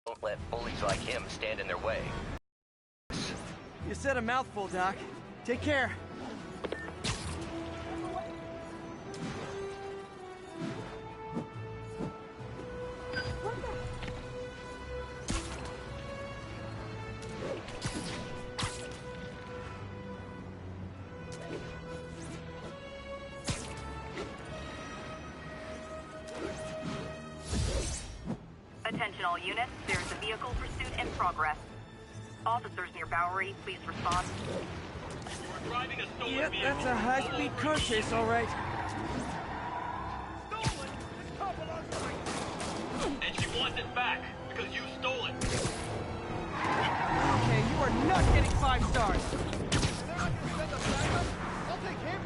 Don't let bullies like him stand in their way. You said a mouthful, Doc. Take care. Attention all units, there is a vehicle pursuit in progress. Officers near Bowery, please respond. We're driving a stolen Yep, vehicle. that's a high-speed car chase, all right. Stolen? This car belongs to me. And she wants it back because you stole it. Okay, you are not getting 5 stars. They're not gonna send us backup. I'll take him.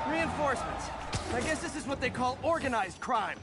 Reinforcements. I guess this is what they call organized crime.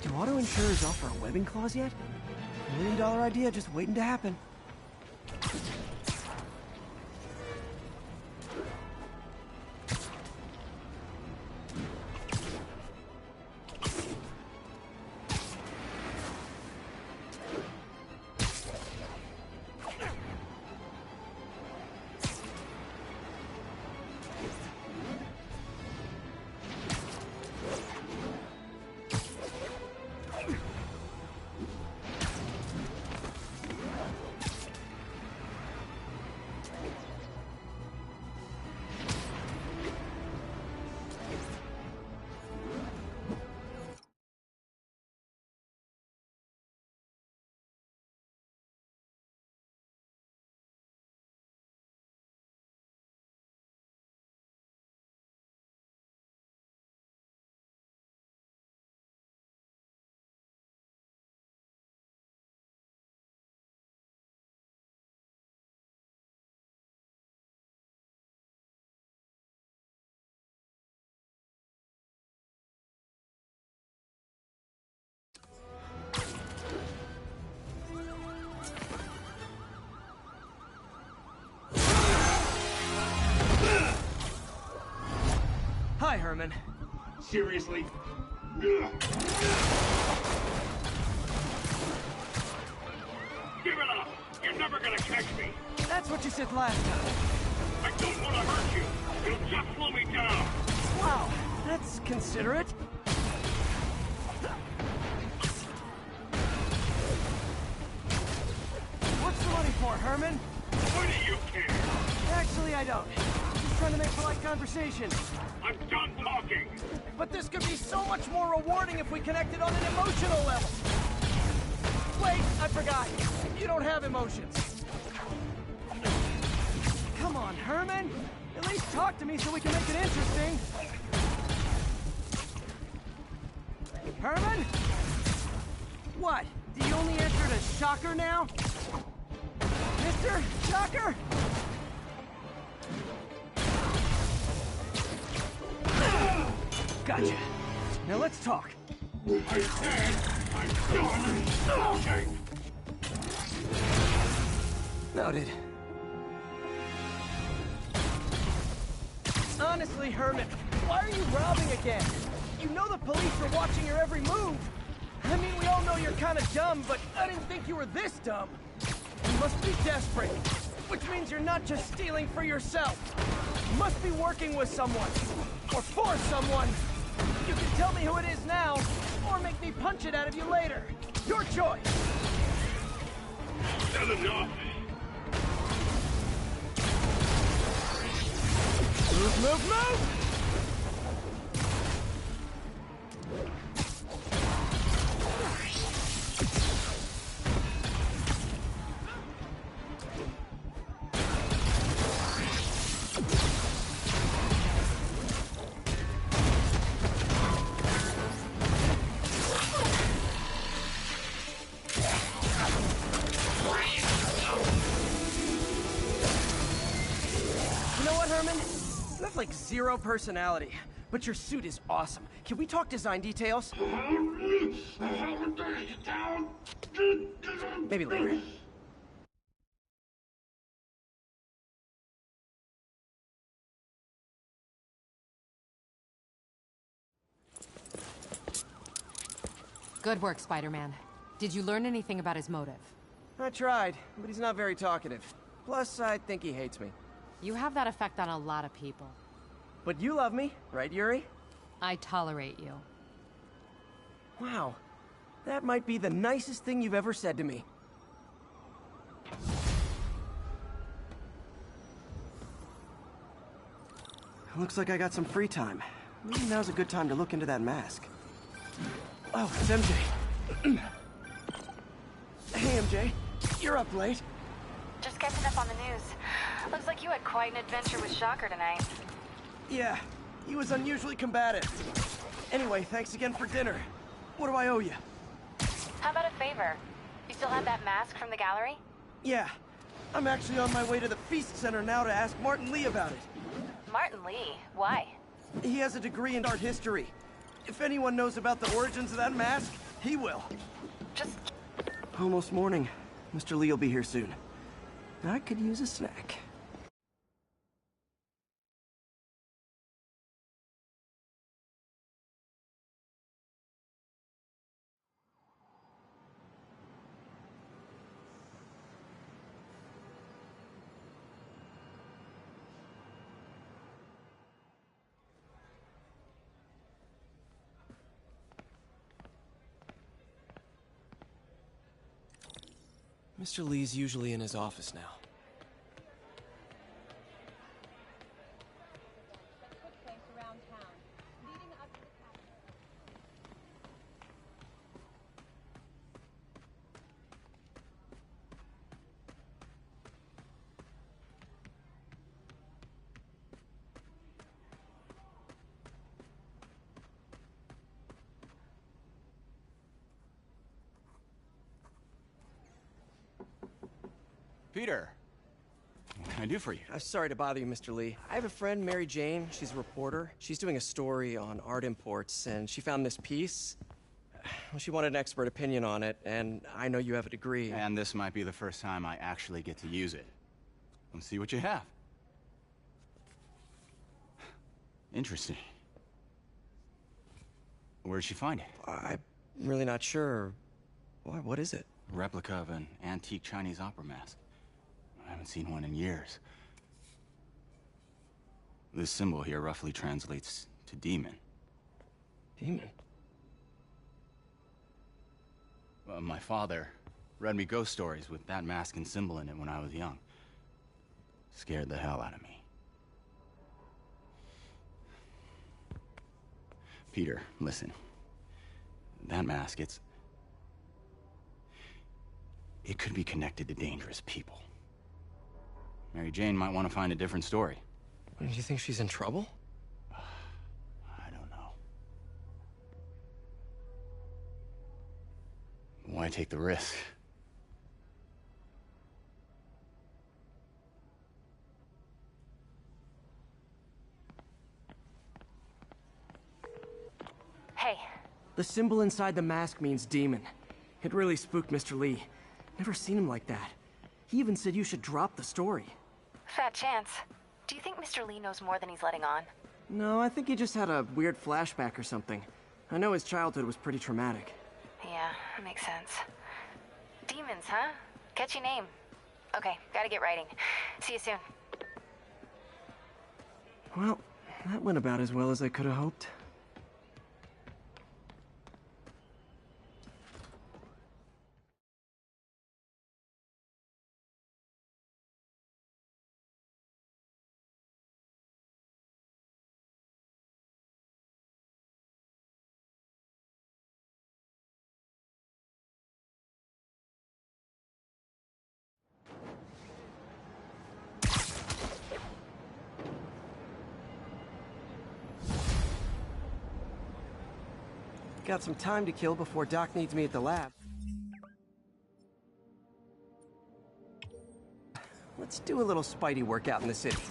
Do auto insurers offer a webbing clause yet? $1 million idea just waiting to happen. Hi, Herman. Seriously? Give it up! You're never gonna catch me! That's what you said last time. I don't want to hurt you! You'll just slow me down! Wow, that's considerate. What's the money for, Herman? What do you care? Actually, I don't. Just trying to make polite conversation. I'm done talking! But this could be so much more rewarding if we connected on an emotional level. Wait, I forgot. You don't have emotions. Come on, Herman. At least talk to me so we can make it interesting. Herman? What? Do you only answer to Shocker now? Mr. Shocker? Gotcha. Now let's talk. I said I'm done talking! Noted. Honestly, Herman, why are you robbing again? You know the police are watching your every move. I mean, we all know you're kind of dumb, but I didn't think you were this dumb. You must be desperate, which means you're not just stealing for yourself. You must be working with someone, or for someone. You can tell me who it is now, or make me punch it out of you later. Your choice. That's enough! Move, move, move! You know what, Herman? You have like zero personality, but your suit is awesome. Can we talk design details? Maybe later. Good work, Spider-Man. Did you learn anything about his motive? I tried, but he's not very talkative. Plus, I think he hates me. You have that effect on a lot of people. But you love me, right, Yuri? I tolerate you. Wow. That might be the nicest thing you've ever said to me. Looks like I got some free time. Maybe now's a good time to look into that mask. Oh, it's MJ. Hey, MJ. You're up late. Just catching up on the news. Looks like you had quite an adventure with Shocker tonight. Yeah, he was unusually combative. Anyway, thanks again for dinner. What do I owe you? How about a favor? You still have that mask from the gallery? Yeah, I'm actually on my way to the Feast Center now to ask Martin Lee about it. Martin Lee? Why? He has a degree in art history. If anyone knows about the origins of that mask, he will. Just... Almost morning. Mr. Lee will be here soon. I could use a snack. Mr. Lee's usually in his office now. Peter, what can I do for you? Sorry to bother you, Mr. Lee. I have a friend, Mary Jane. She's a reporter. She's doing a story on art imports, and she found this piece. Well, she wanted an expert opinion on it, and I know you have a degree. And this might be the first time I actually get to use it. Let's see what you have. Interesting. Where'd she find it? I'm really not sure. Why, what is it? A replica of an antique Chinese opera mask. I haven't seen one in years. This symbol here roughly translates to demon. Demon? My father read me ghost stories with that mask and symbol in it when I was young. Scared the hell out of me. Peter, listen. That mask, it could be connected to dangerous people. Mary Jane might want to find a different story. Do you think she's in trouble? I don't know. Why take the risk? Hey, The symbol inside the mask means demon. It really spooked Mr. Lee. Never seen him like that. He even said you should drop the story. fat chance. Do you think Mr. Lee knows more than he's letting on? No, I think he just had a weird flashback or something. I know his childhood was pretty traumatic. Yeah, makes sense. Demons, huh? Catchy name. Okay, gotta get writing. See you soon. Well, that went about as well as I could have hoped. Got some time to kill before Doc needs me at the lab. Let's do a little Spidey workout in the city.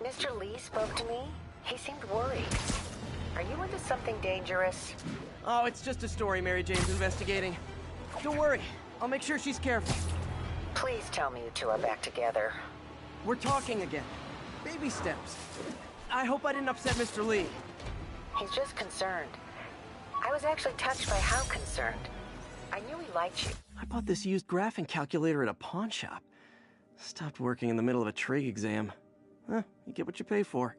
Mr. Lee spoke to me. He seemed worried. Are you into something dangerous? Oh, it's just a story Mary Jane's investigating. Don't worry, I'll make sure she's careful. Please tell me you two are back together. We're talking again. Baby steps. I hope I didn't upset Mr. Lee. He's just concerned. I was actually touched by how concerned. I knew he liked you. I bought this used graphing calculator at a pawn shop. Stopped working in the middle of a trig exam. Huh, you get what you pay for.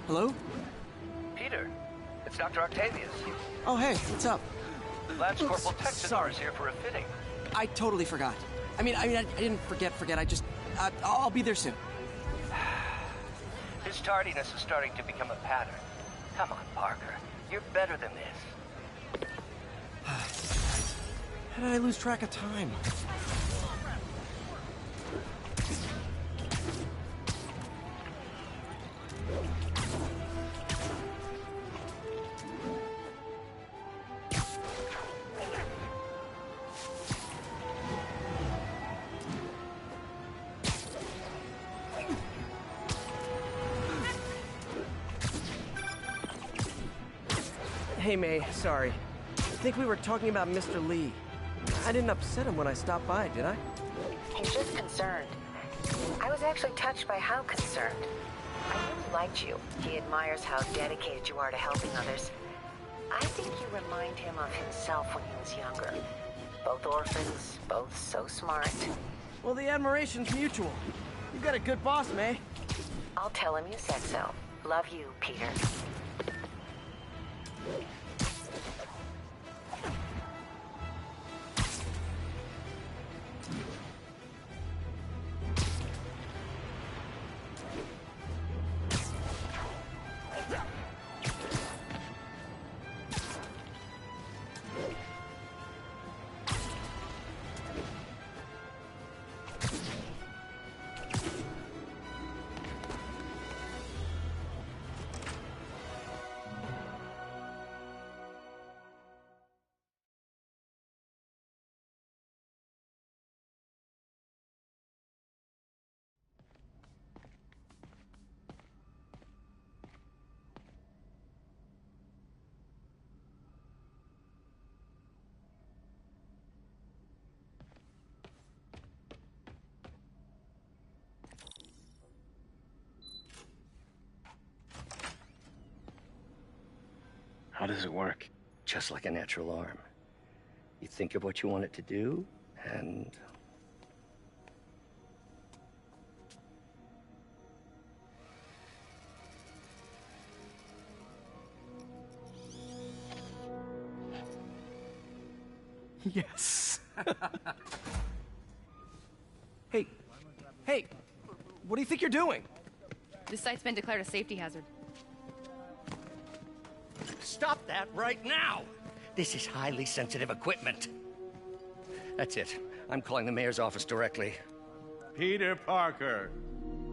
Hello? Peter, it's Dr. Octavius. Oh, hey, what's up? Lance Oops, Corporal Texidor sorry. is here for a fitting. I totally forgot. I didn't forget. I just... I'll be there soon. His tardiness is starting to become a pattern. Come on, Parker. You're better than this. How did I lose track of time? Hey, May, sorry. I think we were talking about Mr. Lee. I didn't upset him when I stopped by, did I? He's just concerned. I was actually touched by how concerned. I knew he liked you. He admires how dedicated you are to helping others. I think you remind him of himself when he was younger. Both orphans, both so smart. Well, the admiration's mutual. You've got a good boss, May. I'll tell him you said so. Love you, Peter. How does it work? Just like a natural arm. You think of what you want it to do, and... Yes. Hey, what do you think you're doing? This site's been declared a safety hazard. Stop that right now! This is highly sensitive equipment. That's it. I'm calling the mayor's office directly. Peter Parker,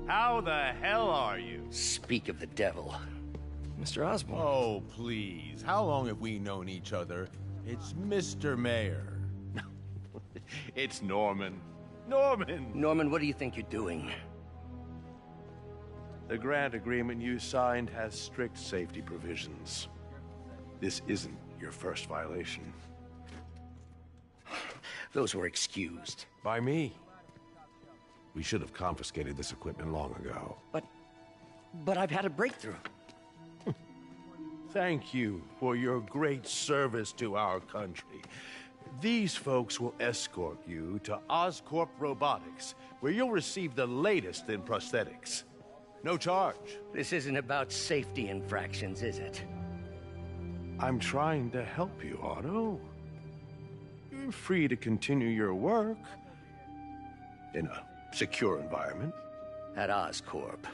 how the hell are you? Speak of the devil. Mr. Osborn. Oh, please. How long have we known each other? It's Mr. Mayor. It's Norman. Norman! Norman, what do you think you're doing? The grant agreement you signed has strict safety provisions. This isn't your first violation. Those were excused. By me. We should have confiscated this equipment long ago. But I've had a breakthrough. Thank you for your great service to our country. These folks will escort you to Oscorp Robotics, where you'll receive the latest in prosthetics. No charge. This isn't about safety infractions, is it? I'm trying to help you, Otto. You're free to continue your work in a secure environment. At Oscorp.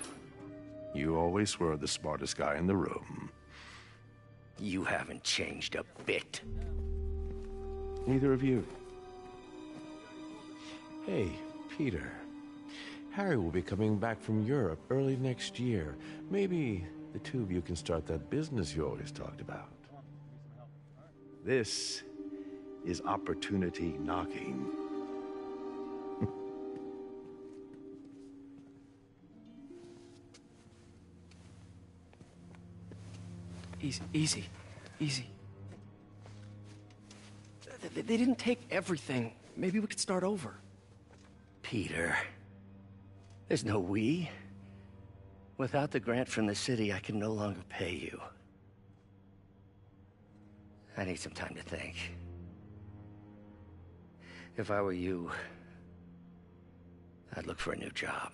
You always were the smartest guy in the room. You haven't changed a bit. Neither of you. Hey, Peter. Harry will be coming back from Europe early next year. Maybe the two of you can start that business you always talked about. This is opportunity knocking. Easy. They didn't take everything. Maybe we could start over. Peter. There's no we. Without the grant from the city, I can no longer pay you. I need some time to think. If I were you, I'd look for a new job.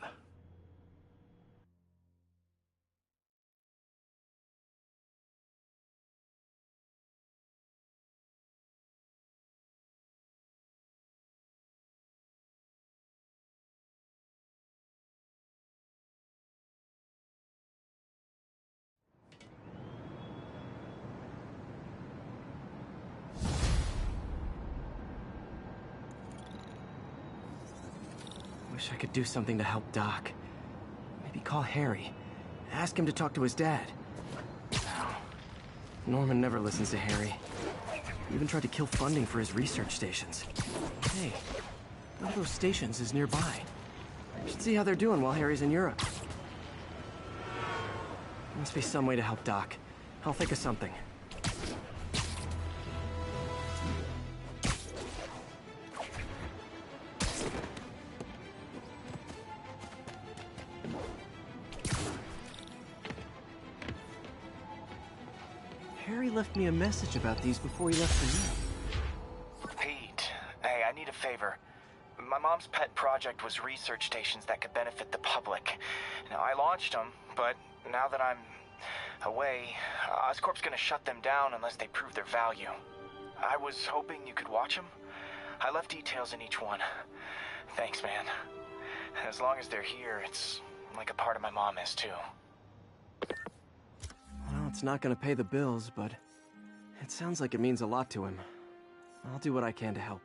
Wish I could do something to help Doc. Maybe call Harry. Ask him to talk to his dad. No. Norman never listens to Harry. He even tried to kill funding for his research stations. Hey, one of those stations is nearby. Should see how they're doing while Harry's in Europe. There must be some way to help Doc. I'll think of something. Harry left me a message about these before he left for you. Pete, hey, I need a favor. My mom's pet project was research stations that could benefit the public. Now, I launched them, but now that I'm away, Oscorp's gonna shut them down unless they prove their value. I was hoping you could watch them. I left details in each one. Thanks, man. As long as they're here, it's like a part of my mom is, too. Well, it's not gonna pay the bills, but it sounds like it means a lot to him. I'll do what I can to help.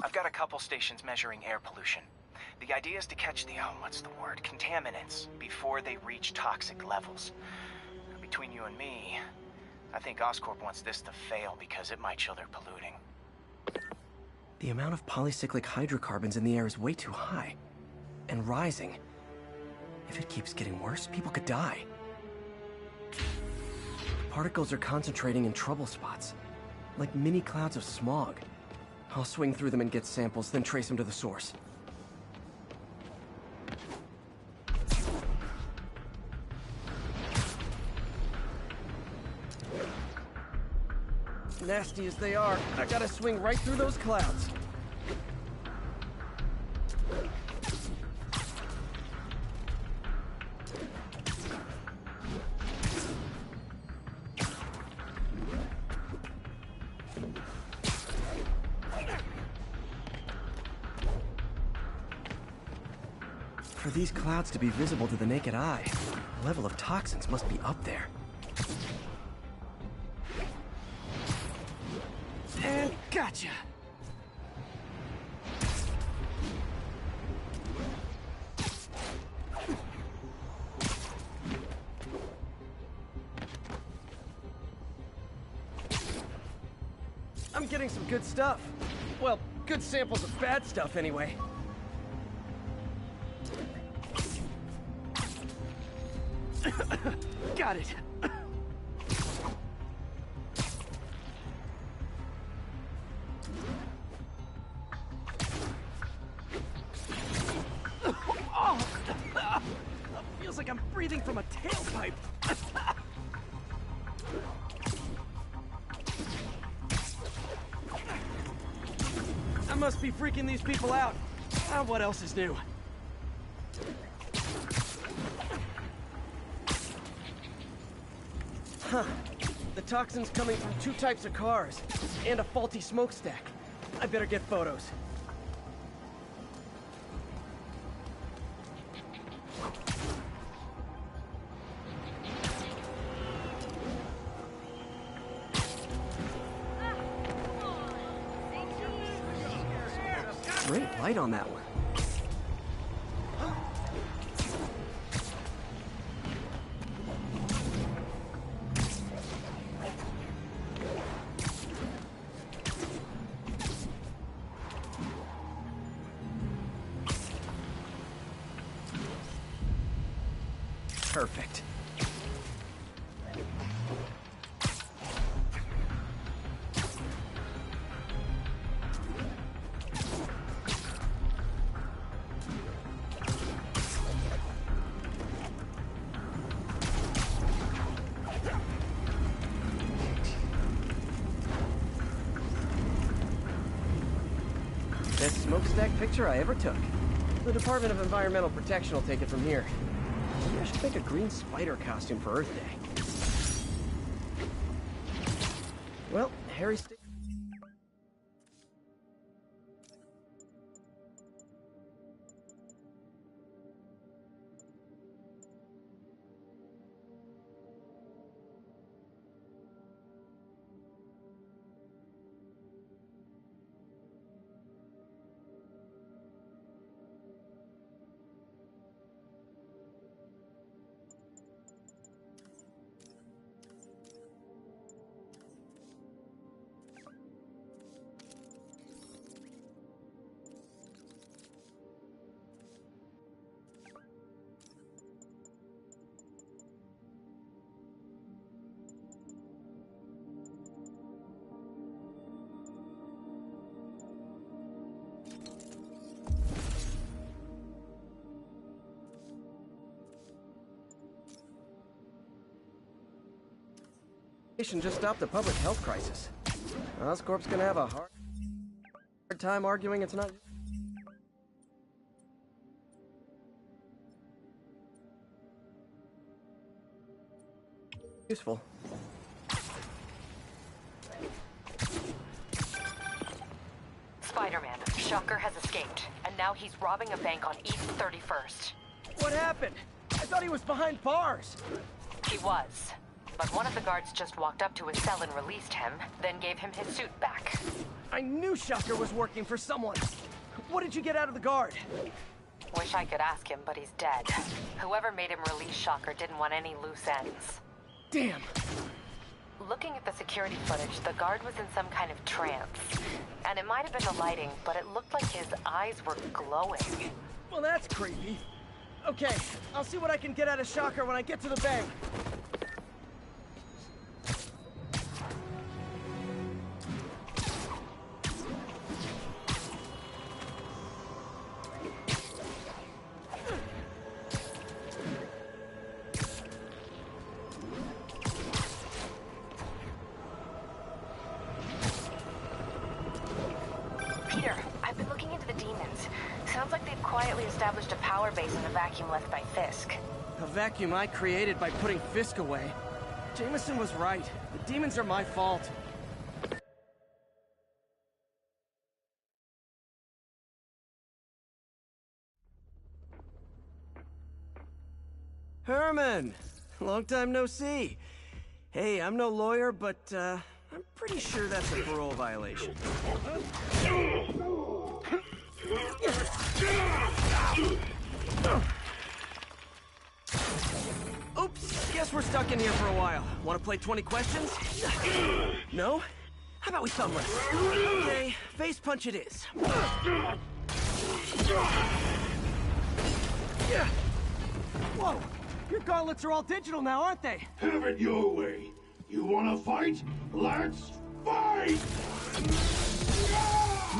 I've got a couple stations measuring air pollution. The idea is to catch the, contaminants before they reach toxic levels. Between you and me, I think Oscorp wants this to fail because it might show they're polluting. The amount of polycyclic hydrocarbons in the air is way too high. And rising. If it keeps getting worse, people could die. The particles are concentrating in trouble spots, like mini clouds of smog. I'll swing through them and get samples, then trace them to the source. Nasty as they are, I gotta swing right through those clouds. For these clouds to be visible to the naked eye, the level of toxins must be up there. And gotcha! I'm getting some good stuff. Well, good samples of bad stuff anyway. Got it. Oh, feels like I'm breathing from a tailpipe. I must be freaking these people out. What else is new? Huh. The toxin's coming from 2 types of cars, and a faulty smokestack. I better get photos. Great light on that one. Perfect. Best smokestack picture I ever took. The Department of Environmental Protection will take it from here. Maybe I should make a green spider costume for Earth Day. Well, Harry... just stopped the public health crisis. Oscorp's gonna have a hard time arguing it's not useful. Spider-Man, Shocker has escaped, and now he's robbing a bank on East 31st. What happened? I thought he was behind bars. He was. But one of the guards just walked up to his cell and released him, then gave him his suit back. I knew Shocker was working for someone. What did you get out of the guard? Wish I could ask him, but he's dead. Whoever made him release Shocker didn't want any loose ends. Damn. Looking at the security footage, the guard was in some kind of trance. And it might have been the lighting, but it looked like his eyes were glowing. Well, that's creepy. Okay, I'll see what I can get out of Shocker when I get to the bank. Peter, I've been looking into the demons. Sounds like they've quietly established a power base in the vacuum left by Fisk. A vacuum I created by putting Fisk away. Jameson was right. The demons are my fault. Herman! Long time no see. Hey, I'm no lawyer, but, I'm pretty sure that's a parole violation. Oops, guess we're stuck in here for a while. Want to play 20 questions? No? How about we thumb wrestle? Okay, face punch it is. Whoa! Your gauntlets are all digital now, aren't they? Have it your way. You wanna fight? Let's fight!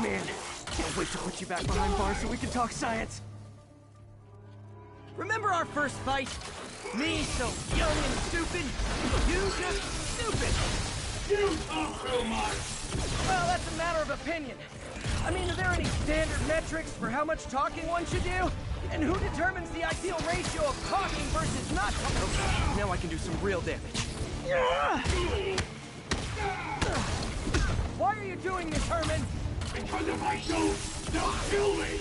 Man, can't wait to put you back behind bars so we can talk science. Remember our first fight? Me so young and stupid, you just stupid. You talk too much! Well, that's a matter of opinion. I mean, are there any standard metrics for how much talking one should do? And who determines the ideal ratio of talking versus not talking? Okay, now I can do some real damage. Why are you doing this, Herman? Because if I don't, they'll kill me!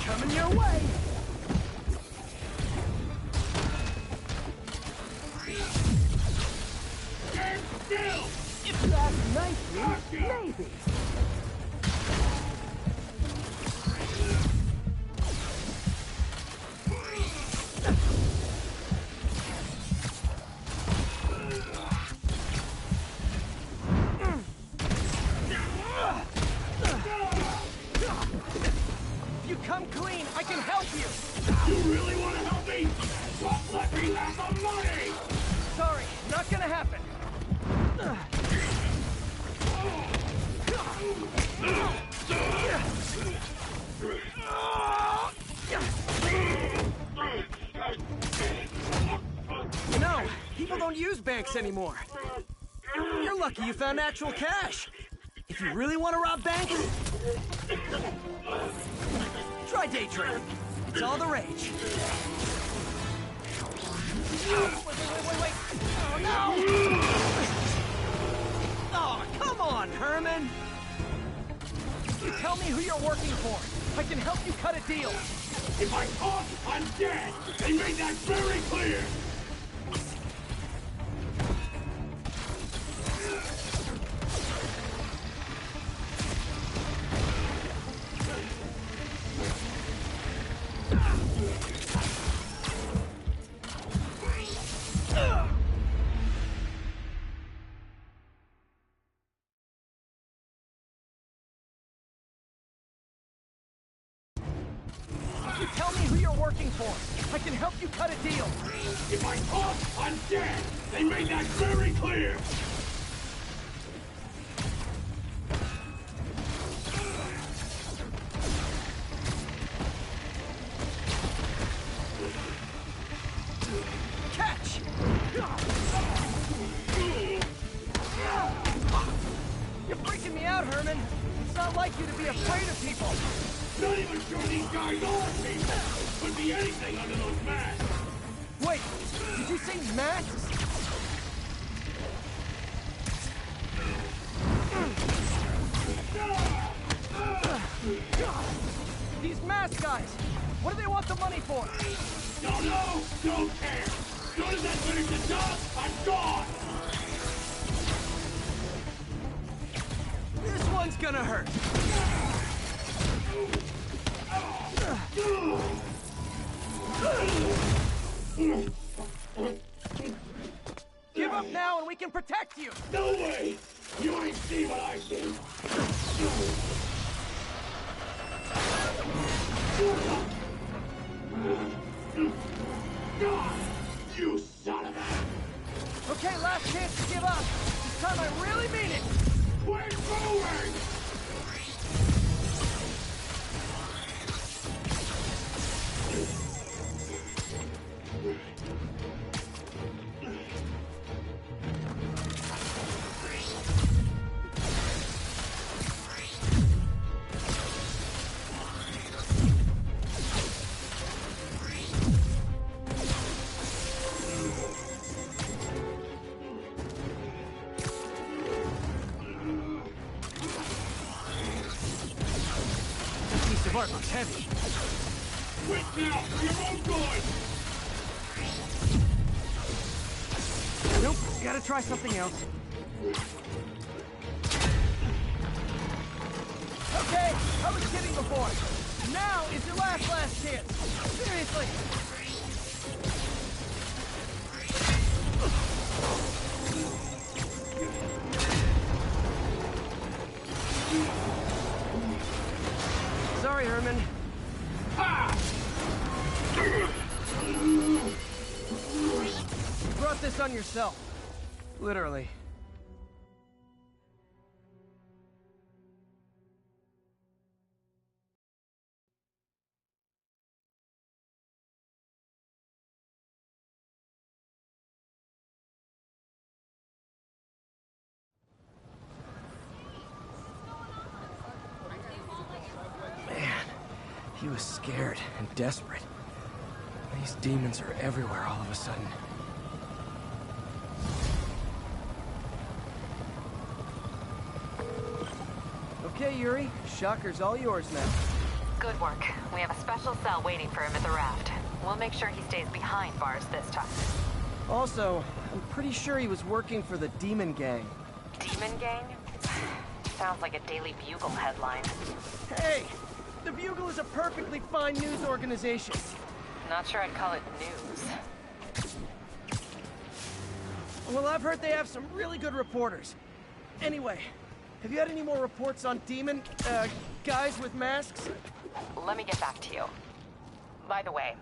Coming your way! Stand still! If you ask nicely, maybe. If you come clean, I can help you! You really want to help me? Just let me have the money! Sorry, not gonna happen. You know, people don't use banks anymore. You're lucky you found actual cash. If you really want to rob banks, try day trading. It's all the rage. Wait. Oh, no! Oh, come on, Herman! You tell me who you're working for. I can help you cut a deal. If I talk, I'm dead! They made that very clear! You tell me who you're working for. I can help you cut a deal. If I talk, I'm dead! They made that very clear! Catch! You're freaking me out, Herman. It's not like you to be afraid of people. Not even sure these guys are people! Could be anything under those masks! Wait, did you say masks? These mask guys, what do they want the money for? Don't know! Don't care! As soon as I finish the job, I'm gone! This one's gonna hurt. Give up now and we can protect you! No way! You ain't see what I see! You son of a... Okay, last chance to give up. This time I really mean it! We're moving! part looks heavy. Quit now, for your own good! Nope, gotta try something else. Okay, I was kidding before. Now is your last chance. Seriously. Sorry, Herman. You brought this on yourself. Literally. He was scared and desperate. These demons are everywhere all of a sudden. Okay, Yuri. Shocker's all yours now. Good work. We have a special cell waiting for him at the raft. We'll make sure he stays behind bars this time. Also, I'm pretty sure he was working for the Demon Gang. Demon Gang? Sounds like a Daily Bugle headline. Hey! The Bugle is a perfectly fine news organization. Not sure I'd call it news. Well, I've heard they have some really good reporters. Anyway, have you had any more reports on demon, guys with masks? Let me get back to you. By the way,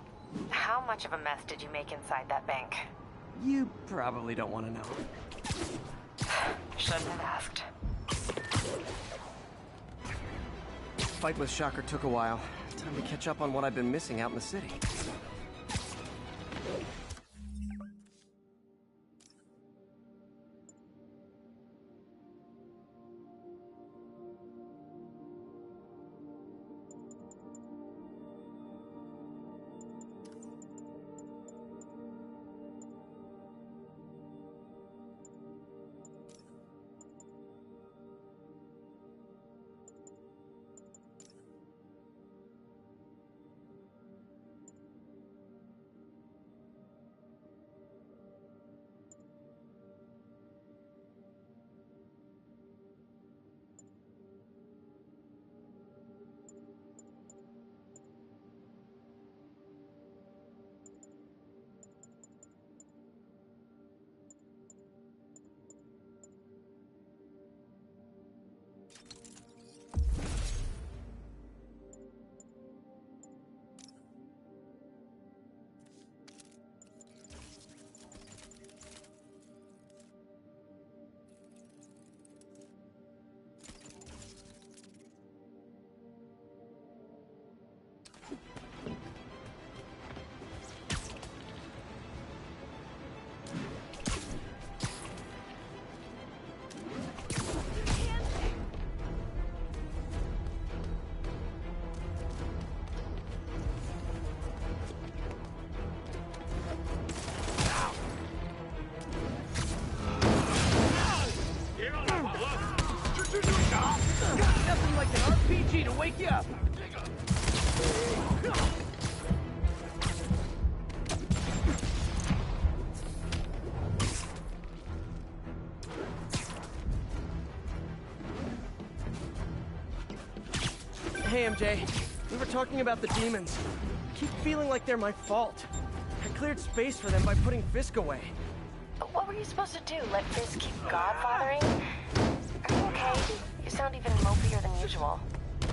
how much of a mess did you make inside that bank? You probably don't want to know. Shouldn't have asked. Fight with Shocker took a while. Time to catch up on what I've been missing out in the city. Nothing like an RPG to wake you up. Hey, MJ. We were talking about the demons. I keep feeling like they're my fault. I cleared space for them by putting Fisk away. What were you supposed to do? Let Fisk keep godfathering? Are you okay? You sound even mopier than usual.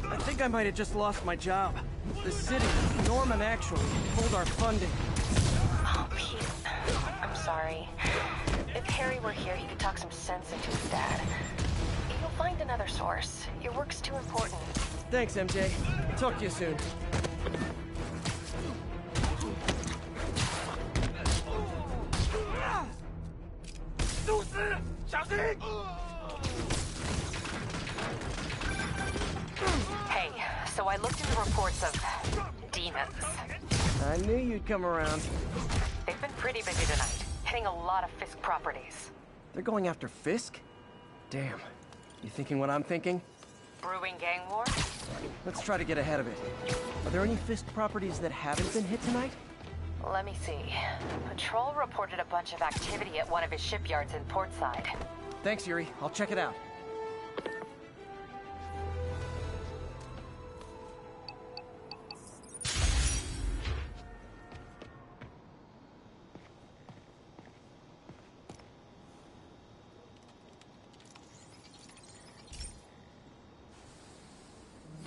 I think I might have just lost my job. The city, Norman actually, pulled our funding. Oh, Pete. I'm sorry. If Harry were here, he could talk some sense into his dad. You'll find another source. Your work's too important. Thanks, MJ. Talk to you soon. Hey, so I looked into reports of demons. I knew you'd come around. They've been pretty busy tonight, hitting a lot of Fisk properties. They're going after Fisk? Damn. You thinking what I'm thinking? Brewing gang war? Let's try to get ahead of it. Are there any Fist properties that haven't been hit tonight? Let me see. Patrol reported a bunch of activity at one of his shipyards in Portside. Thanks, Yuri. I'll check it out.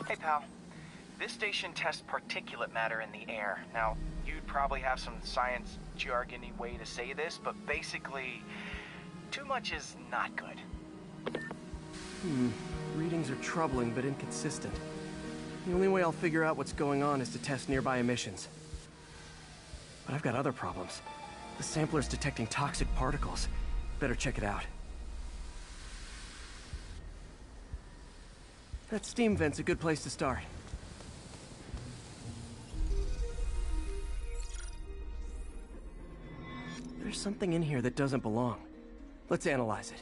Hey, pal. This station tests particulate matter in the air. Now, you'd probably have some science jargony way to say this, but basically, too much is not good. Readings are troubling but inconsistent. The only way I'll figure out what's going on is to test nearby emissions. But I've got other problems. The sampler's detecting toxic particles. Better check it out. That steam vent's a good place to start. There's something in here that doesn't belong. Let's analyze it.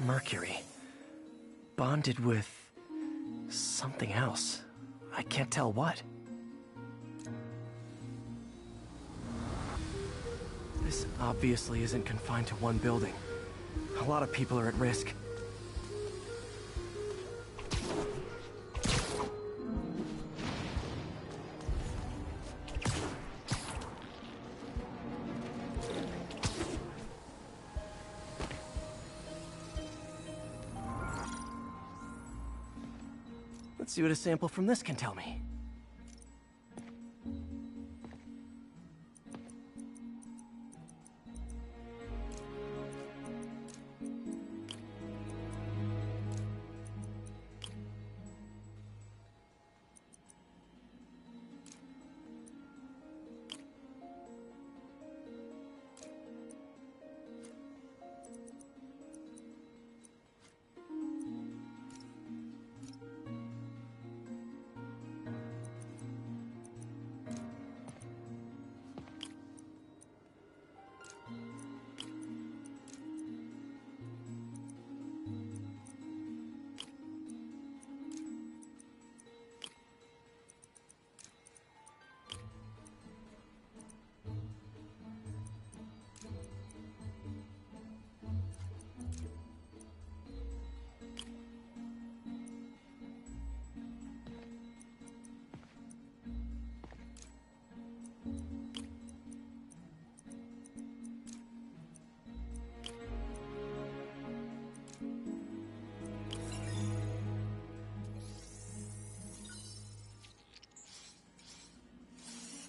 Mercury. Bonded with something else. I can't tell what. This obviously isn't confined to one building. A lot of people are at risk. Let's see what a sample from this can tell me.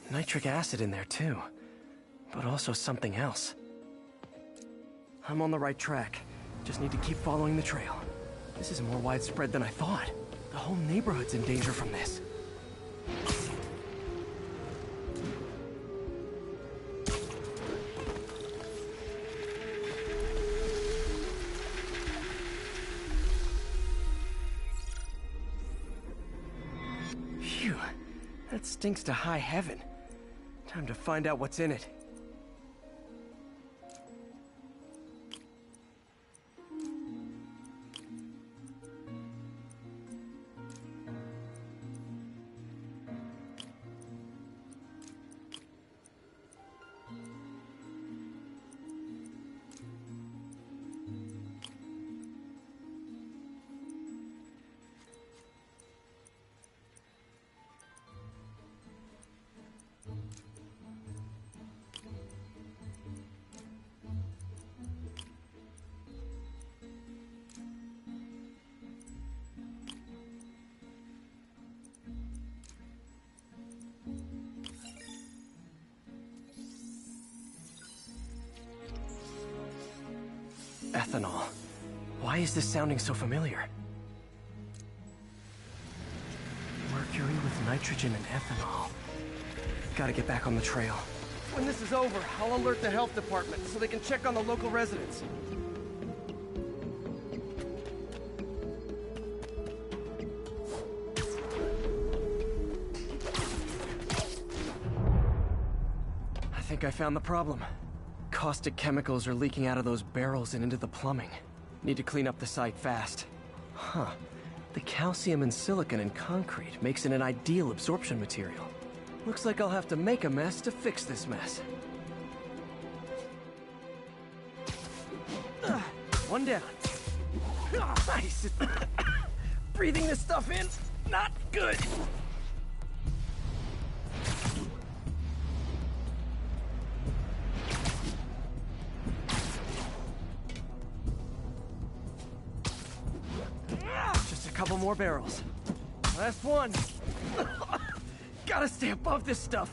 Nitric acid in there too, but also something else. I'm on the right track. Just need to keep following the trail. This is more widespread than I thought. The whole neighborhood's in danger from this. Phew, that stinks to high heaven. Time to find out what's in it. Ethanol. Why is this sounding so familiar? Mercury with nitrogen and ethanol. Gotta get back on the trail. When this is over, I'll alert the health department so they can check on the local residents. I think I found the problem. Caustic chemicals are leaking out of those barrels and into the plumbing. Need to clean up the site fast. Huh. The calcium and silicon in concrete makes it an ideal absorption material. Looks like I'll have to make a mess to fix this mess. One down. Nice. Breathing this stuff in, not good. Just a couple more barrels. Last one. Gotta stay above this stuff.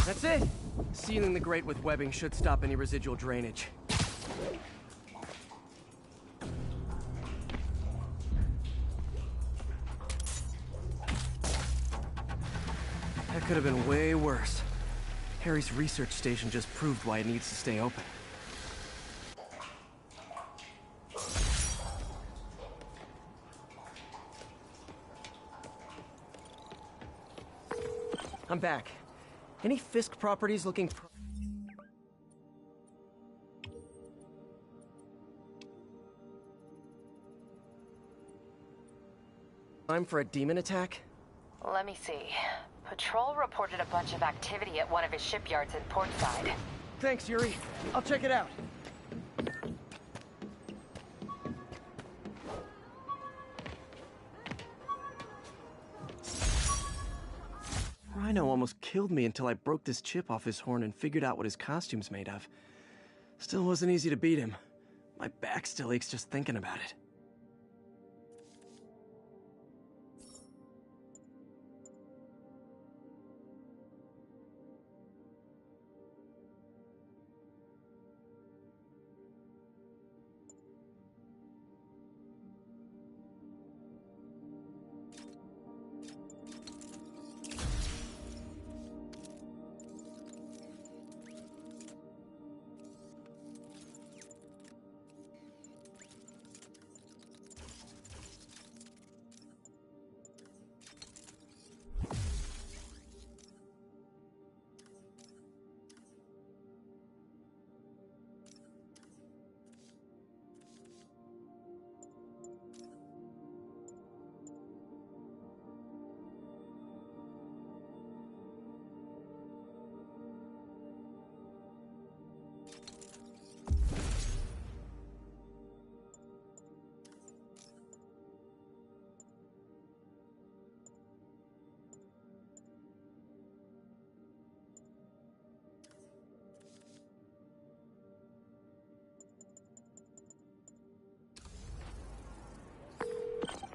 That's it. Sealing the grate with webbing should stop any residual drainage. That could have been way worse. Harry's research station just proved why it needs to stay open. I'm back. Any Fisk properties looking time for a demon attack? Let me see. Patrol reported a bunch of activity at one of his shipyards in Portside. Thanks, Yuri. I'll check it out. Rhino almost killed me until I broke this chip off his horn and figured out what his costume's made of. Still wasn't easy to beat him. My back still aches just thinking about it.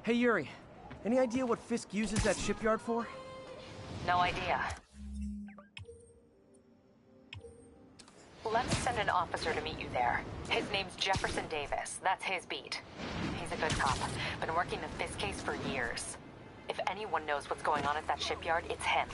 Hey, Yuri. Any idea what Fisk uses that shipyard for? No idea. Let me send an officer to meet you there. His name's Jefferson Davis. That's his beat. He's a good cop. Been working the Fisk case for years. If anyone knows what's going on at that shipyard, it's him.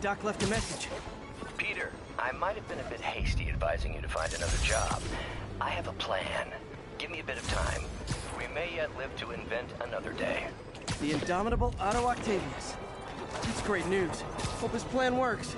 Doc left a message. Peter, I might have been a bit hasty advising you to find another job. I have a plan. Give me a bit of time. We may yet live to invent another day. The indomitable Otto Octavius. That's great news. Hope his plan works.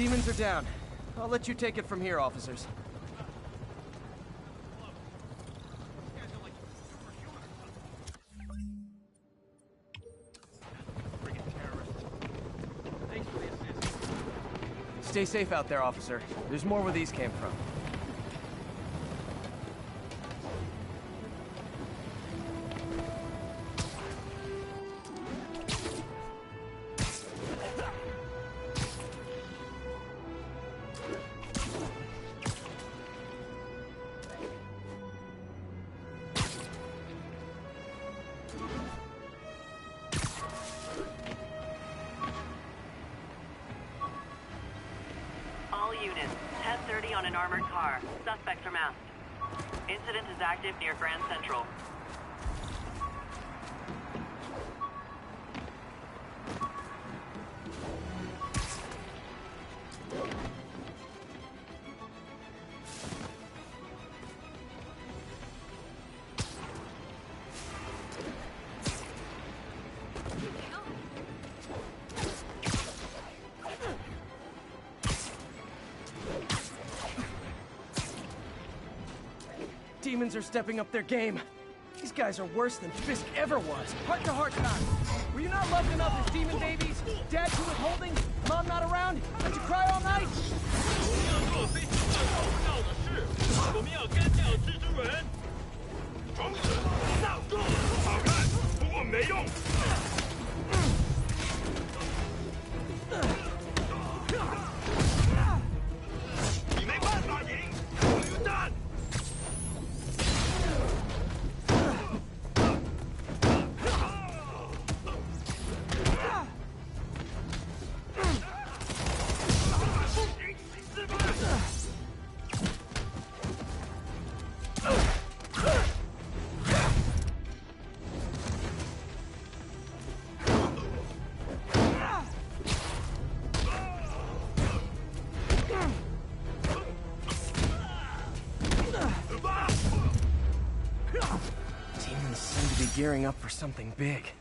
Demons are down. I'll let you take it from here, officers. Stay safe out there, officer. There's more where these came from. All units, 10:30 on an armored car. Suspects are masked. Incident is active near Grand Central. Demons are stepping up their game. These guys are worse than Fisk ever was. Heart-to-heart time. Were you not loved enough as demon babies? Dad too withholding? Mom not around? Let you cry all night? 我们要做非常重要的事，我们要干掉蜘蛛人。装死，闹钟，好看，不过没用。你没办法赢，混蛋！ Demons seem to be gearing up for something big.